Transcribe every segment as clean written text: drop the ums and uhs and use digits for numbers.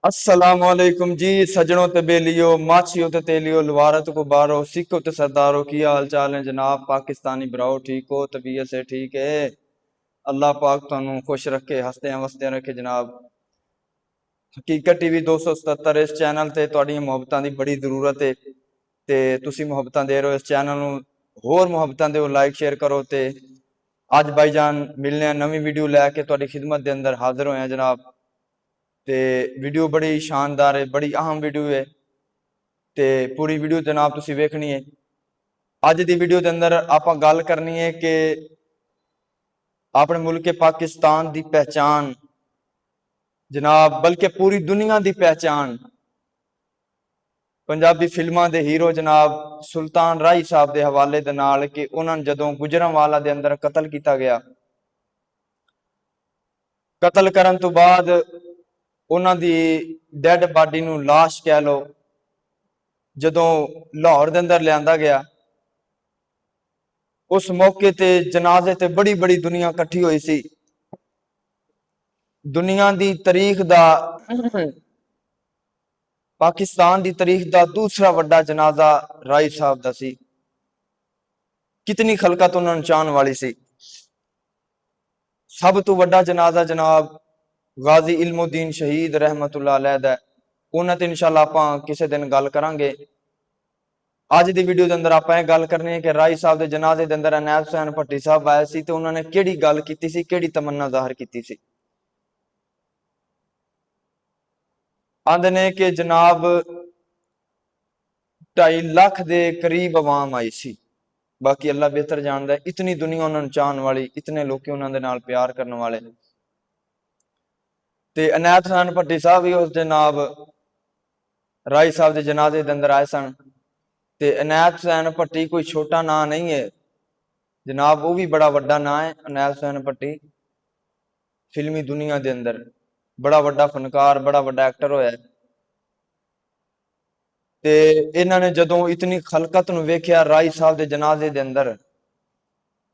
असलामुअलैकुम जी सजनों ते बेलियो माछियो ते तेलियो लवारत को बारो सिखो ते सरदारो की हाल चाल है जनाब। पाकिस्तानी भराओ ठीक हो, तबीयत से ठीक है? अल्लाह पाक तुहानू खुश रखे, हंसते वसदे रखे जनाब। हकीकत टीवी 277 इस चैनल ते तुहाडियां मुहब्बतां दी बड़ी जरूरत है ते तुसी मुहब्बतां दे रहे हो। इस चैनल नू होर मुहब्बतां दिओ, लाइक शेयर करो। ते अज भाईजान मिलने नवी वीडियो लैके तुहाडी खिदमत दे अंदर हाजिर होया जनाब। ते वीडियो बड़ी शानदार है, बड़ी अहम वीडियो है ते पूरी वीडियो जनाब तुसी वेखनी है। अज दी वीडियो के अंदर आपां गल करनी है कि अपने मुल्क पाकिस्तान की पहचान जनाब, बल्कि पूरी दुनिया की पहचान पंजाबी फिल्मां दे हीरो जनाब सुल्तान राही साहब के हवाले दे नाल कि उन्होंने जदों गुजरांवाला दे अंदर कतल किया गया। कतल करन तो बाद उन्हां दी डेड बॉडी नू, लाश कह लो, जदों लाहौर दे अंदर लियांदा गया, उस मौके ते जनाजे ते बड़ी बड़ी दुनिया इकट्ठी हुई सी। दुनिया की तारीख दा पाकिस्तान की तारीख का दूसरा वड्डा जनाजा राई साहब का सी। कितनी खलकत उन्होंने चाहन वाली सी। सब तो वड्डा जनाजा जनाब गाजी इल्मुद्दीन शहीद रहमतुल्लाह अलैह दा। उन्हां ते इंशाअल्लाह आपां किसी दिन गल करांगे। अज की वीडियो के अंदर आप गल करनी है कि राई साहब के जनाजे के अंदर अनैत हुसैन भट्टी साहब आए सी ते उन्होंने केड़ी गल कीती सी, केड़ी तमन्ना जाहिर कीती सी। आंदे ने कि जनाब 2.5 लाख के करीब आवाम आई सी। बाकी अल्लाह बेहतर जानता है। इतनी दुनिया उन्होंने चाहन वाली, इतने लोग उन्होंने नाल प्यार करने वाले। ते अनैत हुसैन भट्टी साहब भी उस जनाब राई साहब के जनाजे के अंदर आए सन। ते अनैत हुसैन भट्टी कोई छोटा ना नहीं है जनाब, वो भी बड़ा वड्डा ना है। अनैत हुसैन भट्टी फिल्मी दुनिया के अंदर बड़ा वड्डा फनकार, बड़ा वड्डा एक्टर होया। ते इन्हां ने जदों इतनी खलकत नूं वेख्या राई साहब के जनाजे के अंदर,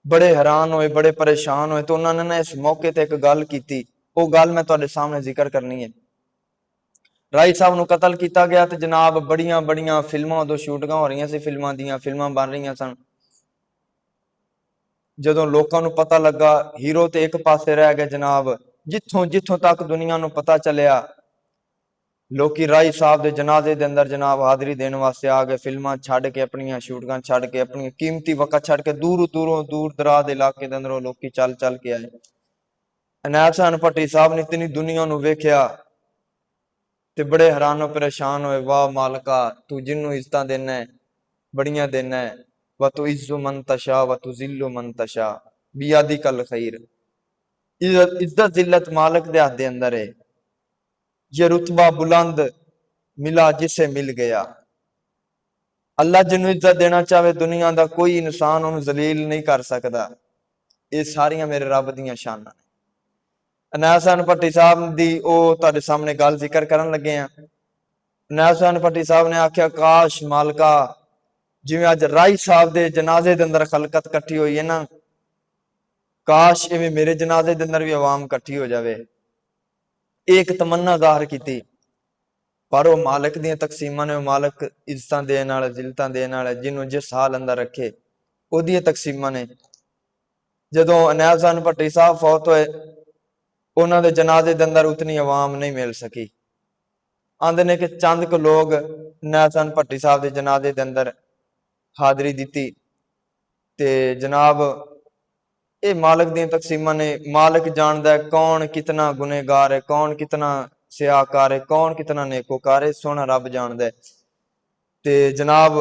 बड़े हैरान होए, बड़े परेशान होए। तो उन्होंने ना इस मौके ते एक गल की, वो गल मैं तुहाडे सामने जिक्र करनी है। राई साहब नूं कतल किया गया तो जनाब बड़िया बड़िया फिल्मां उदों शूटिंगां हो रही सी, फिल्मां दियां फिल्मां बन रही सन। जदों लोकां नूं पता लगा, हीरो तो एक पासे रह गए जनाब। जिथों जिथों तक दुनिया नूं पता चलिया, लोकी राई साहब के जनाजे के अंदर जनाब हाजरी देने वास्ते आ गए। फिल्मां छड्ड के, अपनी शूटिंगां छड्ड के, अपनी कीमती वक्त छड्ड के दूर दूरों, दूर दराज इलाके के अंदरों लोकी चल चल के आए। अनैत हुसैन भट्टी साहब ने इतनी दुनिया नूं वेख्या ते बड़े हैरानो परेशान होए। वाह मालका, तू जिन्नू इज्जतां देना है बड़ियां देना है। व तू इज्जु मन तशा व तू जिल्लु मन तशा बियादी कल खैर। इज्जत जिल्लत मालिक दे हाथ दे अंदर है। ये रुतबा बुलंद मिला जिसे मिल गया। अल्लाह जिन्नू इज्जत देना चाहे, दुनिया का कोई इंसान उन्हें जलील नहीं कर सकता। ये सारियां मेरे रब दियां शानां। अनैत हुसैन भट्टी साहब की तुहाडे सामने गल जिक्र करन लगे हैं। अनैत हुसैन भट्टी साहब ने आख्या, काश मालका जिवें अज राई साहब के जनाजे के अंदर खलकत इकट्ठी हुई है ना, काश इवें मेरे जनाजे के अंदर भी आवाम इकट्ठी हो जाए। एक तमन्ना जाहिर की, पर वह मालिक दी तकसीमां ने, मालिक इज्जतां देने वाला, जिल्लतां देने वाला, जिन्हों जिस हाल अंदर रखे ओहदी तकसीमां ने। जदों अनैत हुसैन भट्टी साहब फौत होए, उन्होंने जनाजे के अंदर उतनी आवाम नहीं मिल सकी। आंदे ने कि चंद को लोग अनैत हुसैन भट्टी साहब के जनाजे के अंदर हाजरी दी ते जनाब ये मालिक दी तकसीमां ने। मालिक जानदा है कौन कितना गुनेगार है, कौन कितना सियाकार है, कौन कितना नेकोकार है। सोना रब जानदा है। ते जनाब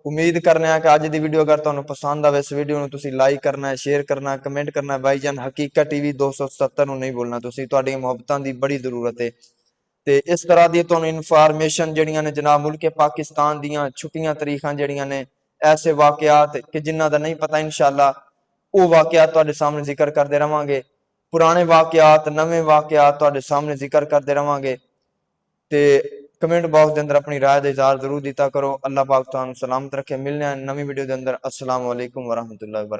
उम्मीद करने कि अज की वीडियो अगर तुहानू पसंद आवे, इस वीडियो नू तुसी लाइक करना है, शेयर करना है, कमेंट करना है। भाईजान हकीकत टीवी 277 नू नहीं बोलना, तुसी तुहाडी मुहब्बतां दी बड़ी जरूरत है। ते इस तरह दी तुहानू इन्फॉर्मेशन जड़ियां ने जनाब मुल्क पाकिस्तान दियां छुट्टियां तरीखां जड़ियां ने, ऐसे वाकयात कि जिन्हां दा नहीं पता, इंशाअल्लाह वो वाकयात तुहाडे सामने जिक्र करते रहांगे। पुराने वाकयात, नवे वाकयात तुहाडे सामने जिक्र करते रहांगे। ते कमेंट बॉक्स के अंदर अपनी राय का इजहार जरूर दिता करो। अल्लाह पाक तुहानू सलामत रखे। मिलने नवी वीडियो के अंदर। अस्सलाम वालेकुम वरहमतुल्लाहि वबरकातुहू।